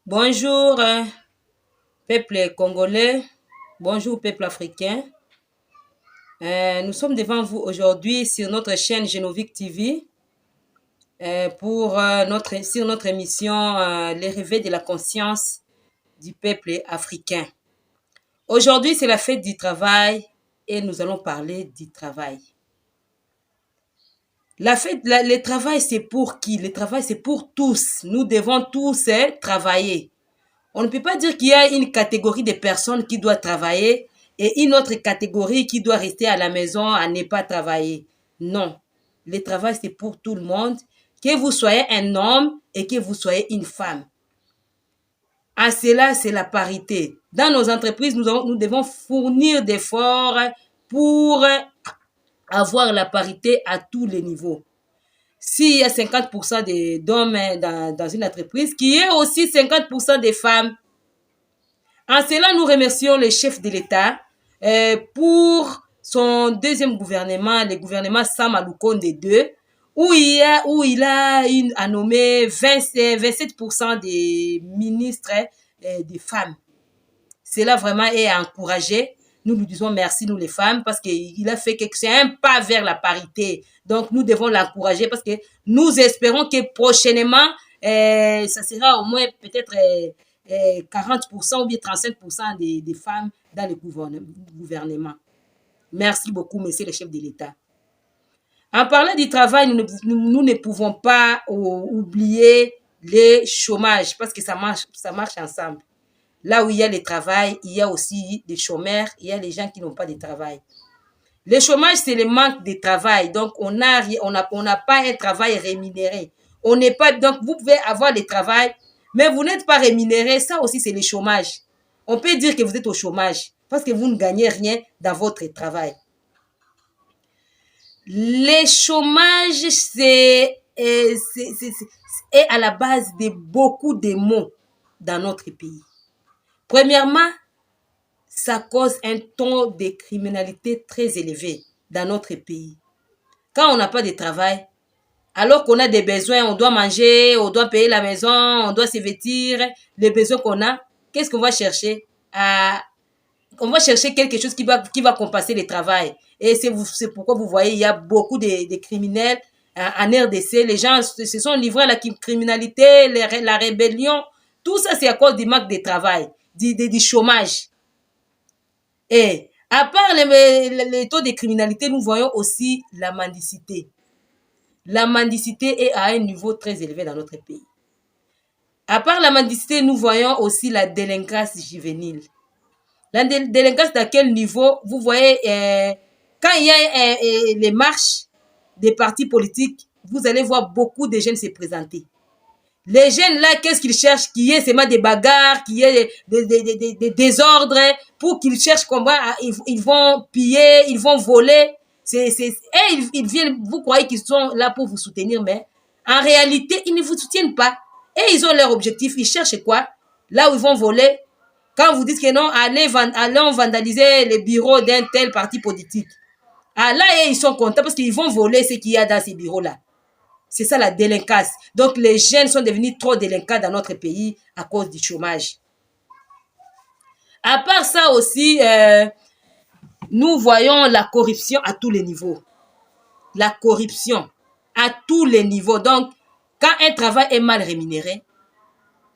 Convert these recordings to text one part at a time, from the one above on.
Bonjour, peuple congolais, bonjour, peuple africain. Nous sommes devant vous aujourd'hui sur notre chaîne Genovic TV pour sur notre émission Les réveils de la conscience du peuple africain. Aujourd'hui, c'est la fête du travail et nous allons parler du travail. Le travail, c'est pour qui? Le travail, c'est pour tous. Nous devons tous travailler. On ne peut pas dire qu'il y a une catégorie de personnes qui doit travailler et une autre catégorie qui doit rester à la maison à ne pas travailler. Non. Le travail, c'est pour tout le monde, que vous soyez un homme et que vous soyez une femme. À cela, c'est la parité. Dans nos entreprises, nous devons fournir d'efforts pour avoir la parité à tous les niveaux. S'il y a 50% d'hommes dans une entreprise, qu'il y ait aussi 50% de femmes. En cela, nous remercions le chef de l'État pour son deuxième gouvernement, le gouvernement Sama Lukonde II, où il a nommé 27% des ministres des femmes. Cela vraiment est à encourager. Nous nous disons merci, nous les femmes, parce qu'il a fait c'est un pas vers la parité. Donc, nous devons l'encourager parce que nous espérons que prochainement, ça sera au moins peut-être 40% ou bien 35% des femmes dans le gouvernement. Merci beaucoup, monsieur le chef de l'État. En parlant du travail, nous ne pouvons pas oublier le chômage parce que ça marche ensemble. Là où il y a le travail, il y a aussi des chômeurs, il y a les gens qui n'ont pas de travail. Le chômage, c'est le manque de travail. Donc, on n'a pas un travail rémunéré. On n'est pas, donc, vous pouvez avoir le travail, mais vous n'êtes pas rémunéré. Ça aussi, c'est le chômage. On peut dire que vous êtes au chômage parce que vous ne gagnez rien dans votre travail. Le chômage, est à la base de beaucoup de maux dans notre pays. Premièrement, ça cause un taux de criminalité très élevé dans notre pays. Quand on n'a pas de travail, alors qu'on a des besoins, on doit manger, on doit payer la maison, on doit se vêtir, les besoins qu'on a, qu'est-ce qu'on va chercher? On va chercher quelque chose qui va compenser le travail. Et c'est pourquoi vous voyez, il y a beaucoup de criminels en RDC. Les gens se sont livrés à la criminalité, la rébellion. Tout ça, c'est à cause du manque de travail, du chômage. Et à part les taux de criminalité, nous voyons aussi la mendicité. La mendicité est à un niveau très élevé dans notre pays. À part la mendicité, nous voyons aussi la délinquance juvénile. La délinquance d'à quel niveau? Vous voyez, quand il y a les marches des partis politiques, vous allez voir beaucoup de jeunes se présenter. Les jeunes là, qu'est-ce qu'ils cherchent? Qu'il y ait seulement des bagarres, qu'il y ait des désordres, pour qu'ils cherchent comment ils vont piller, ils vont voler. Ils viennent, vous croyez qu'ils sont là pour vous soutenir, mais en réalité, ils ne vous soutiennent pas. Et ils ont leur objectif, ils cherchent quoi? Là où ils vont voler. Quand vous dites que non, allons vandaliser les bureaux d'un tel parti politique. Ah là, ils sont contents parce qu'ils vont voler ce qu'il y a dans ces bureaux-là. C'est ça la délinquance. Donc, les jeunes sont devenus trop délinquants dans notre pays à cause du chômage. À part ça aussi, nous voyons la corruption à tous les niveaux. La corruption à tous les niveaux. Donc, quand un travail est mal rémunéré,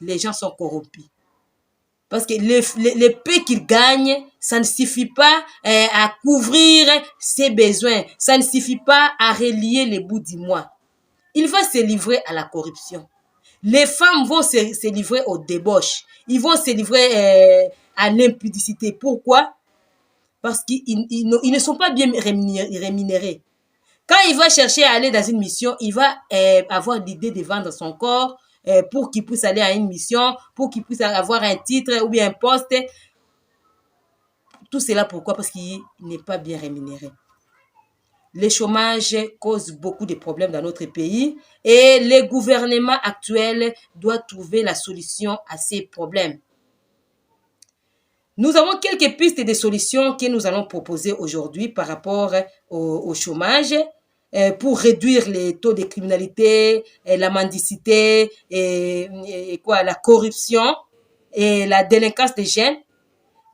les gens sont corrompus. Parce que le peu qu'ils gagnent, ça ne suffit pas à couvrir ses besoins. Ça ne suffit pas à relier les bouts du mois. Il va se livrer à la corruption. Les femmes vont se livrer aux débauches. Ils vont se livrer à l'impudicité. Pourquoi? Parce qu'ils ne sont pas bien rémunérés. Quand il va chercher à aller dans une mission, il va avoir l'idée de vendre son corps pour qu'il puisse aller à une mission, pour qu'il puisse avoir un titre ou bien un poste. Tout cela pourquoi? Parce qu'il n'est pas bien rémunéré. Le chômage cause beaucoup de problèmes dans notre pays et le gouvernement actuel doit trouver la solution à ces problèmes. Nous avons quelques pistes de solutions que nous allons proposer aujourd'hui par rapport au chômage. pour réduire les taux de criminalité, et la mendicité et quoi, la corruption et la délinquance des jeunes.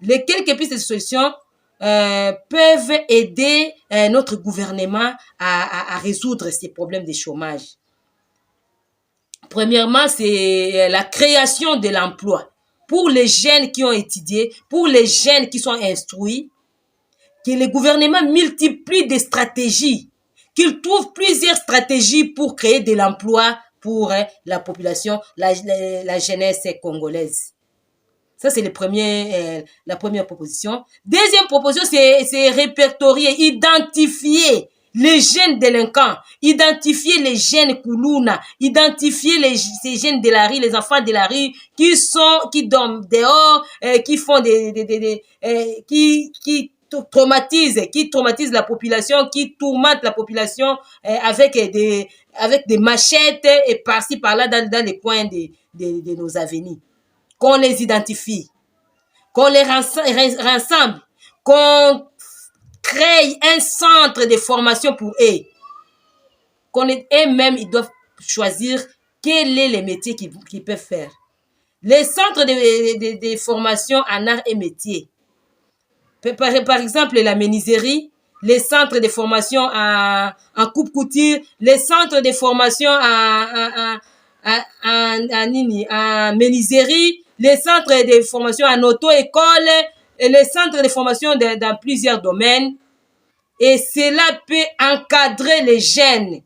Les quelques pistes de solutions peuvent aider notre gouvernement à résoudre ces problèmes de chômage. Premièrement, c'est la création de l'emploi pour les jeunes qui ont étudié, pour les jeunes qui sont instruits, que le gouvernement multiplie des stratégies, qu'il trouve plusieurs stratégies pour créer de l'emploi pour la population, la jeunesse congolaise. Ça, c'est la première proposition. Deuxième proposition, c'est répertorier, identifier les jeunes délinquants, identifier les jeunes koulouna, identifier ces jeunes de la rue, les enfants de la rue qui dorment dehors, qui font qui traumatisent la population, qui tourmentent la population avec des machettes et par-ci par-là dans les coins de nos avenues. Qu'on les identifie, qu'on les rassemble, qu'on crée un centre de formation pour eux, eux-mêmes, ils doivent choisir quel est le métier qu'ils peuvent faire. Les centres de formation en art et métier, par exemple la menuiserie, les centres de formation en coupe-couture, les centres de formation en menuiserie, les centres de formation en auto-école, et les centres de formation dans plusieurs domaines. Et cela peut encadrer les jeunes.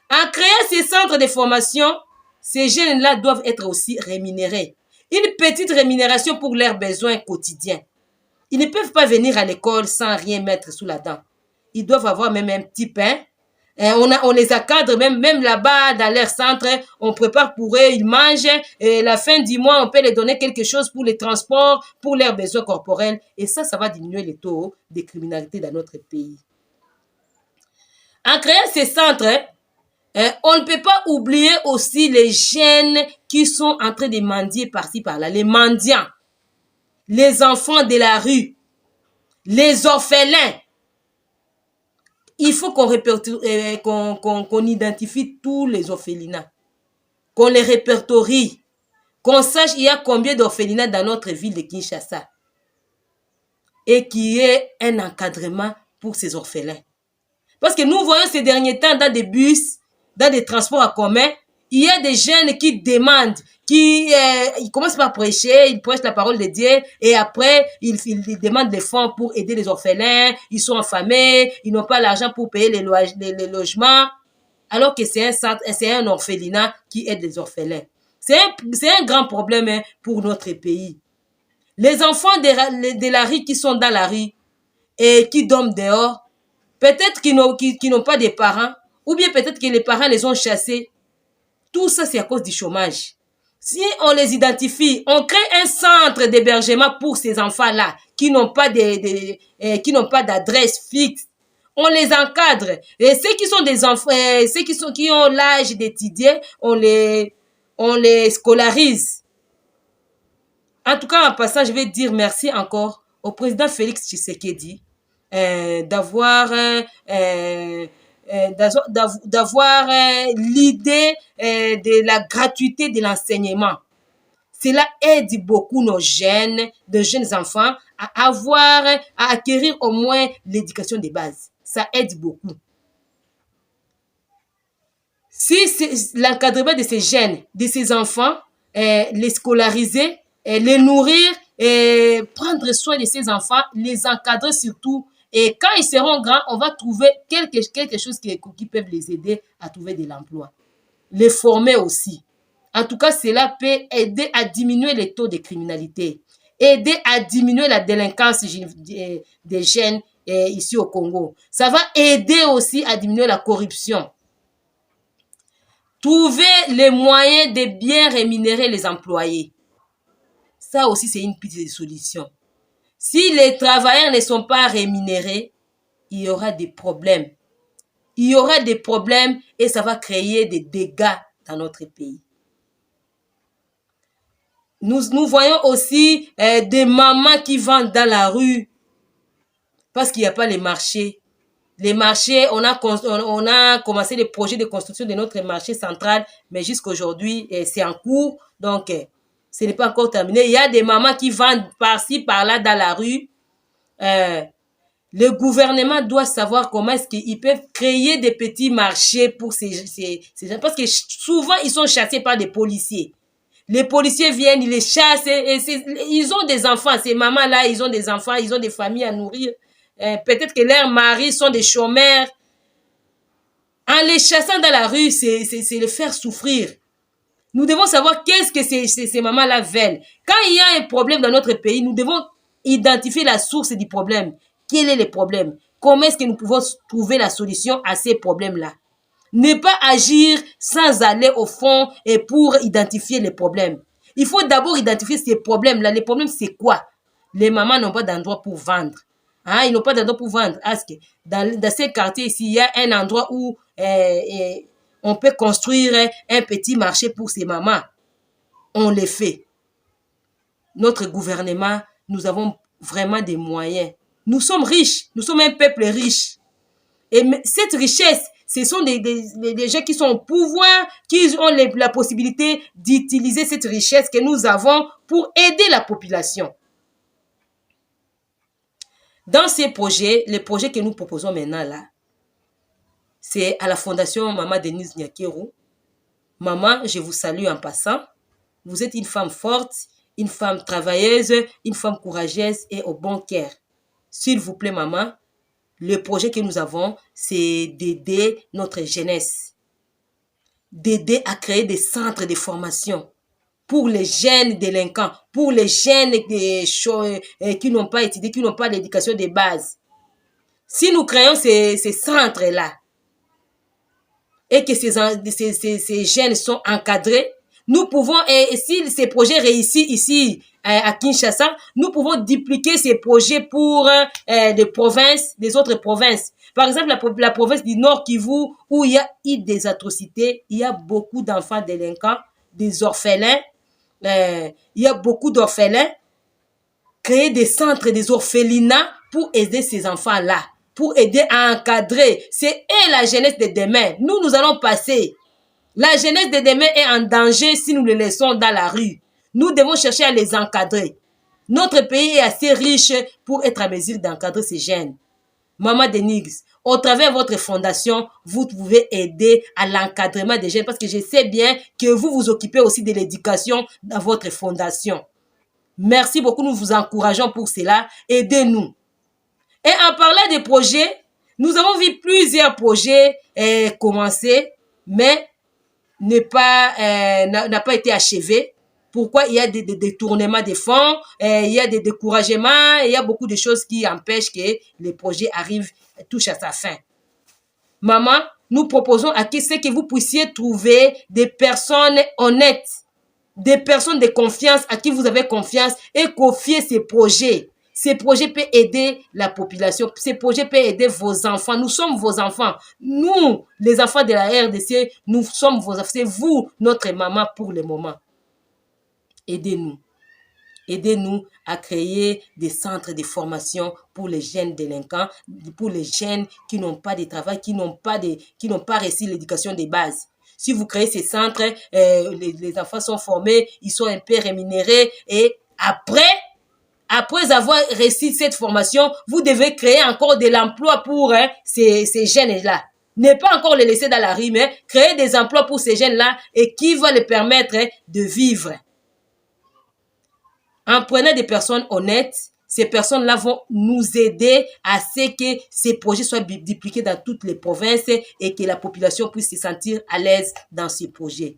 En créant ces centres de formation, ces jeunes-là doivent être aussi rémunérés. Une petite rémunération pour leurs besoins quotidiens. Ils ne peuvent pas venir à l'école sans rien mettre sous la dent. Ils doivent avoir même un petit pain. On les encadre même là-bas dans leur centre, on prépare pour eux, ils mangent, et la fin du mois, on peut les donner quelque chose pour les transports, pour leurs besoins corporels, et ça va diminuer les taux de criminalité dans notre pays. En créant ces centres, on ne peut pas oublier aussi les jeunes qui sont en train de mendier par-ci par-là, les mendiants, les enfants de la rue, les orphelins. Il faut qu'on identifie tous les orphelinats, qu'on les répertorie, qu'on sache il y a combien d'orphelinats dans notre ville de Kinshasa et qu'il y ait un encadrement pour ces orphelins. Parce que nous voyons ces derniers temps dans des bus, dans des transports en commun, il y a des jeunes qui demandent, ils commencent par prêcher, ils prêchent la parole de Dieu et après, ils demandent des fonds pour aider les orphelins, ils sont affamés, ils n'ont pas l'argent pour payer les logements, alors que c'est un orphelinat qui aide les orphelins. C'est un grand problème pour notre pays. Les enfants de la rue qui sont dans la rue et qui dorment dehors, peut-être qu'ils n'ont pas de parents, ou bien peut-être que les parents les ont chassés. Tout ça, c'est à cause du chômage. Si on les identifie, on crée un centre d'hébergement pour ces enfants-là qui n'ont pas d'adresse fixe. On les encadre. Et ceux qui sont des enfants, qui ont l'âge d'étudier, on les scolarise. En tout cas, en passant, je vais dire merci encore au président Félix Tshisekedi d'avoir l'idée de la gratuité de l'enseignement. Cela aide beaucoup nos jeunes enfants à acquérir au moins l'éducation de base. Ça aide beaucoup. Si l'encadrement de ces jeunes, de ces enfants, les scolariser, les nourrir, prendre soin de ces enfants, les encadrer surtout. Et quand ils seront grands, on va trouver quelque chose qui peut les aider à trouver de l'emploi. Les former aussi. En tout cas, cela peut aider à diminuer les taux de criminalité, aider à diminuer la délinquance des jeunes ici au Congo. Ça va aider aussi à diminuer la corruption. Trouver les moyens de bien rémunérer les employés. Ça aussi, c'est une petite solution. Si les travailleurs ne sont pas rémunérés, il y aura des problèmes. Il y aura des problèmes et ça va créer des dégâts dans notre pays. Nous voyons aussi des mamans qui vendent dans la rue parce qu'il n'y a pas les marchés. Les marchés, on a commencé les projets de construction de notre marché central, mais jusqu'à aujourd'hui, c'est en cours, donc ce n'est pas encore terminé. Il y a des mamans qui vendent par-ci, par-là dans la rue. Le gouvernement doit savoir comment est-ce qu'ils peuvent créer des petits marchés pour ces gens, parce que souvent, ils sont chassés par des policiers. Les policiers viennent, ils les chassent, ils ont des enfants. Ces mamans-là, ils ont des enfants, ils ont des familles à nourrir. Peut-être que leurs maris sont des chômeurs. En les chassant dans la rue, c'est les faire souffrir. Nous devons savoir qu'est-ce que ces mamans-là veulent. Quand il y a un problème dans notre pays, nous devons identifier la source du problème. Quel est le problème? Comment est-ce que nous pouvons trouver la solution à ces problèmes-là? Ne pas agir sans aller au fond et pour identifier les problèmes. Il faut d'abord identifier ces problèmes-là. Les problèmes, c'est quoi? Les mamans n'ont pas d'endroit pour vendre. Hein? Ils n'ont pas d'endroit pour vendre. Parce que dans ces quartiers ici, il y a un endroit où on peut construire un petit marché pour ces mamans. On le fait. Notre gouvernement, nous avons vraiment des moyens. Nous sommes riches. Nous sommes un peuple riche. Et cette richesse, ce sont des gens qui sont au pouvoir, qui ont la possibilité d'utiliser cette richesse que nous avons pour aider la population. Dans ces projets, les projets que nous proposons maintenant là, c'est à la Fondation Maman Denise Nyakeru. Maman, je vous salue en passant. Vous êtes une femme forte, une femme travailleuse, une femme courageuse et au bon cœur. S'il vous plaît, maman, le projet que nous avons, c'est d'aider notre jeunesse, d'aider à créer des centres de formation pour les jeunes délinquants, pour les jeunes qui n'ont pas étudié, qui n'ont pas l'éducation de base. Si nous créons ces centres-là et que ces jeunes sont encadrés, nous pouvons, et si ces projets réussissent ici à Kinshasa, nous pouvons dupliquer ces projets pour des provinces, des autres provinces. Par exemple, la province du Nord Kivu, où il y a eu des atrocités, il y a beaucoup d'enfants délinquants, des orphelins, il y a beaucoup d'orphelins. Créer des centres, des orphelinats pour aider ces enfants-là, pour aider à encadrer. C'est eux la jeunesse de demain. Nous allons passer. La jeunesse de demain est en danger si nous les laissons dans la rue. Nous devons chercher à les encadrer. Notre pays est assez riche pour être à mesure d'encadrer ces jeunes. Maman Denise, au travers de votre fondation, vous pouvez aider à l'encadrement des jeunes parce que je sais bien que vous vous occupez aussi de l'éducation dans votre fondation. Merci beaucoup, nous vous encourageons pour cela. Aidez-nous. Et en parlant des projets, nous avons vu plusieurs projets commencer, mais n'a pas été achevé. Pourquoi? Il y a des détournements des fonds, il y a des découragements, il y a beaucoup de choses qui empêchent que les projets arrivent, touchent à sa fin. Maman, nous proposons à ce que vous puissiez trouver des personnes honnêtes, des personnes de confiance à qui vous avez confiance et confier ces projets. Ces projets peuvent aider la population. Ces projets peuvent aider vos enfants. Nous sommes vos enfants. Nous, les enfants de la RDC, nous sommes vos enfants. C'est vous, notre maman, pour le moment. Aidez-nous. Aidez-nous à créer des centres de formation pour les jeunes délinquants, pour les jeunes qui n'ont pas de travail, qui n'ont pas reçu l'éducation de base. Si vous créez ces centres, les enfants sont formés, ils sont un peu rémunérés et après avoir reçu cette formation, vous devez créer encore de l'emploi pour ces jeunes-là. Ne pas encore les laisser dans la rue, mais créer des emplois pour ces jeunes-là et qui va les permettre de vivre. En prenant des personnes honnêtes, ces personnes-là vont nous aider à ce que ces projets soient dupliqués dans toutes les provinces et que la population puisse se sentir à l'aise dans ces projets.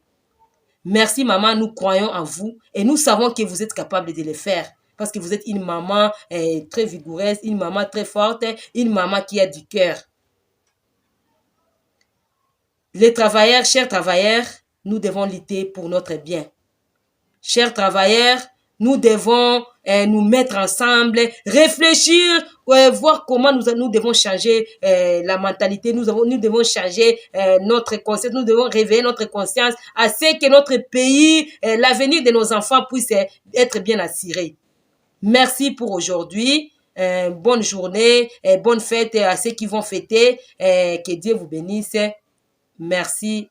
Merci maman, nous croyons en vous et nous savons que vous êtes capable de le faire parce que vous êtes une maman très vigoureuse, une maman très forte, une maman qui a du cœur. Les travailleurs, chers travailleurs, nous devons lutter pour notre bien. Chers travailleurs, nous devons nous mettre ensemble, réfléchir, voir comment nous devons changer la mentalité, nous devons changer notre conscience, nous devons réveiller notre conscience à ce que notre pays, l'avenir de nos enfants puisse être bien assuré. Merci pour aujourd'hui. bonne journée, bonne fête à ceux qui vont fêter. Que Dieu vous bénisse. Merci.